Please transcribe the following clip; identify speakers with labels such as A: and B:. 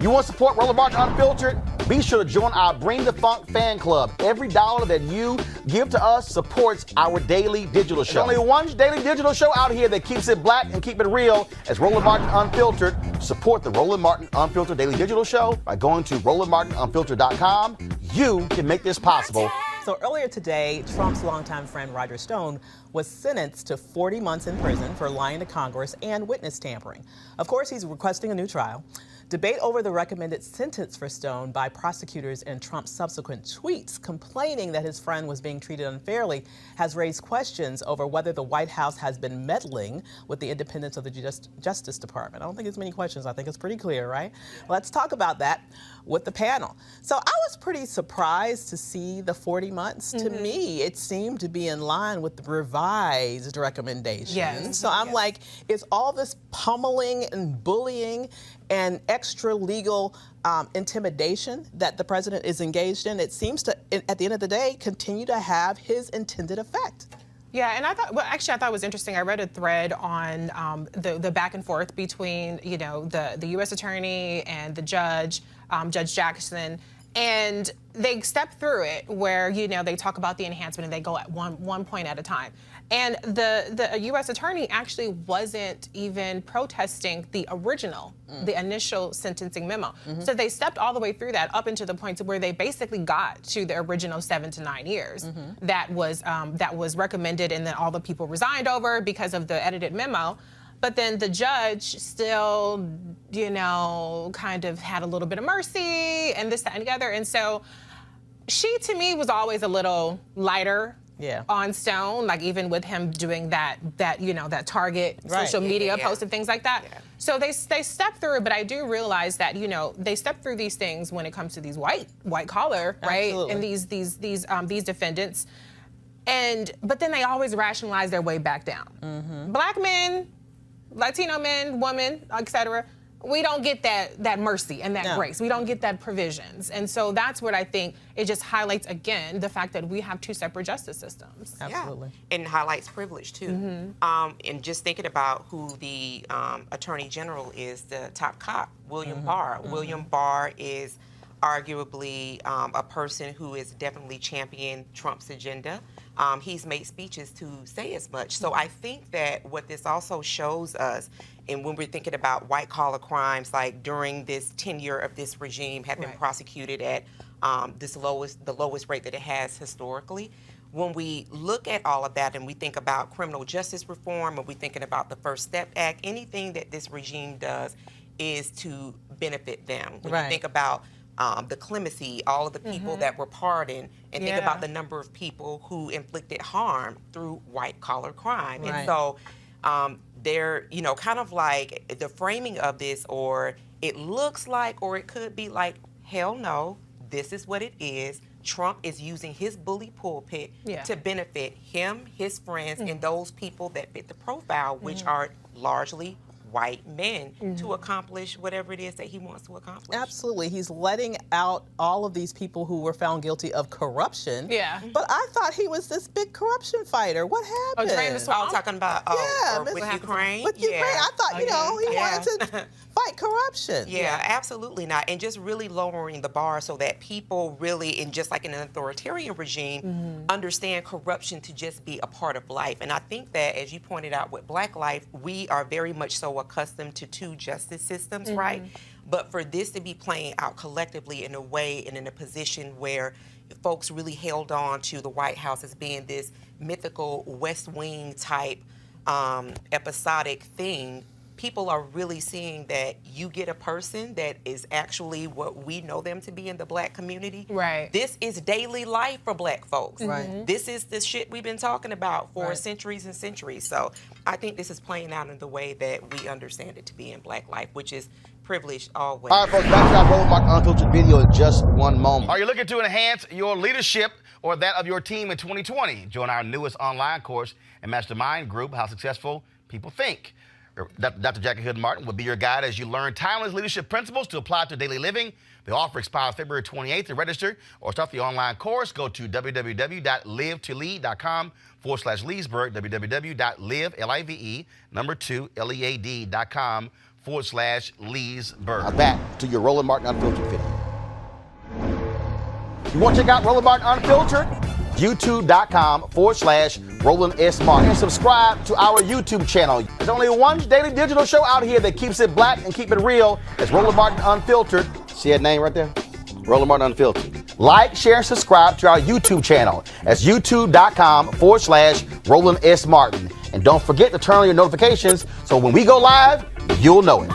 A: You want to support Roland Martin Unfiltered? Be sure to join our Bring the Funk fan club. Every dollar that you give to us supports our daily digital show. There's only one daily digital show out here that keeps it black and keep it real as Roland Martin Unfiltered. Support the Roland Martin Unfiltered daily digital show by going to RolandMartinUnfiltered.com. You can make this possible.
B: So earlier today, Trump's longtime friend Roger Stone was sentenced to 40 months in prison for lying to Congress and witness tampering. Of course, he's requesting a new trial. Debate over the recommended sentence for Stone by prosecutors and Trump's subsequent tweets complaining that his friend was being treated unfairly has raised questions over whether the White House has been meddling with the independence of the Justice Department. I don't think there's many questions. I think it's pretty clear, right? Let's talk about that with the panel. So I was pretty surprised to see the 40 months. To me, it seemed to be in line with the revised recommendations.
C: Yes.
B: So I'm like, is all this pummeling and bullying and extra legal intimidation that the president is engaged in, it seems to, at the end of the day, continue to have his intended effect.
C: Yeah, and I thought, well, actually, I thought it was interesting. I read a thread on the back and forth between, you know, the U.S. attorney and the judge, Judge Jackson, and they step through it where, you know, they talk about the enhancement and they go at one point at a time. And the U.S. attorney actually wasn't even protesting the original, the initial sentencing memo. So they stepped all the way through that up into the point to where they basically got to the original 7 to 9 years that was recommended, and then all the people resigned over because of the edited memo. But then the judge still, you know, kind of had a little bit of mercy and this, that, and the other. And so she, to me, was always a little lighter on Stone, like even with him doing that you know, that Target social media post and things like that. So they step through it, but I do realize that, you know, they step through these things when it comes to these white collar, right? And these defendants. But then they always rationalize their way back down. Black men, Latino men, women, etc., we don't get that mercy and that grace. We don't get that provisions. And so that's what I think it just highlights, again, the fact that we have two separate justice systems.
B: Absolutely.
D: Yeah. And highlights privilege, too. And just thinking about who the Attorney General is, the top cop, William Barr. William Barr is arguably a person who is definitely championed Trump's agenda. He's made speeches to say as much. So I think that what this also shows us, and when we're thinking about white-collar crimes, like during this tenure of this regime, have been prosecuted at the lowest rate that it has historically. When we look at all of that and we think about criminal justice reform, and we're thinking about the First Step Act, anything that this regime does is to benefit them. When you think about the clemency, all of the people that were pardoned, and think about the number of people who inflicted harm through white-collar crime. And so they're, you know, kind of like the framing of this, or it looks like, or it could be like, hell no, this is what it is. Trump is using his bully pulpit to benefit him, his friends, and those people that fit the profile, which are largely white men, to accomplish whatever it is that he wants to accomplish.
B: Absolutely. He's letting out all of these people who were found guilty of corruption. But I thought he was this big corruption fighter. What happened?
D: Talking about with Ukraine?
B: With Ukraine. I thought, you know, he wanted to fight corruption.
D: Absolutely not. And just really lowering the bar so that people really, and just like in an authoritarian regime, understand corruption to just be a part of life. And I think that, as you pointed out with Black life, we are very much so accustomed to two justice systems, right? But for this to be playing out collectively in a way and in a position where folks really held on to the White House as being this mythical West Wing type episodic thing, people are really seeing that you get a person that is actually what we know them to be in the Black community. This is daily life for Black folks. This is the shit we've been talking about for centuries and centuries. So I think this is playing out in the way that we understand it to be in Black life, which is privileged always.
A: All right, folks, back to our Roland Martin Unfiltered video in just one moment. Are you looking to enhance your leadership or that of your team in 2020? Join our newest online course and mastermind group, How Successful People Think. Dr. Jackie Hood Martin will be your guide as you learn timeless leadership principles to apply to daily living. The offer expires February 28th. To register or start the online course, go to www.live2lead.com/Leesburg, www.live2lead.com youtube.com/Leesburg.
E: Now back to your Roland Martin Unfiltered video. You want to check out Roland Martin Unfiltered? youtube.com/Roland S. Martin. And subscribe to our YouTube channel. There's only one daily digital show out here that keeps it black and keep it real. It's Roland Martin Unfiltered. See that name right there? Roland Martin Unfiltered. Like, share, and subscribe to our YouTube channel. That's youtube.com/Roland S. Martin. And don't forget to turn on your notifications so when we go live, you'll know it.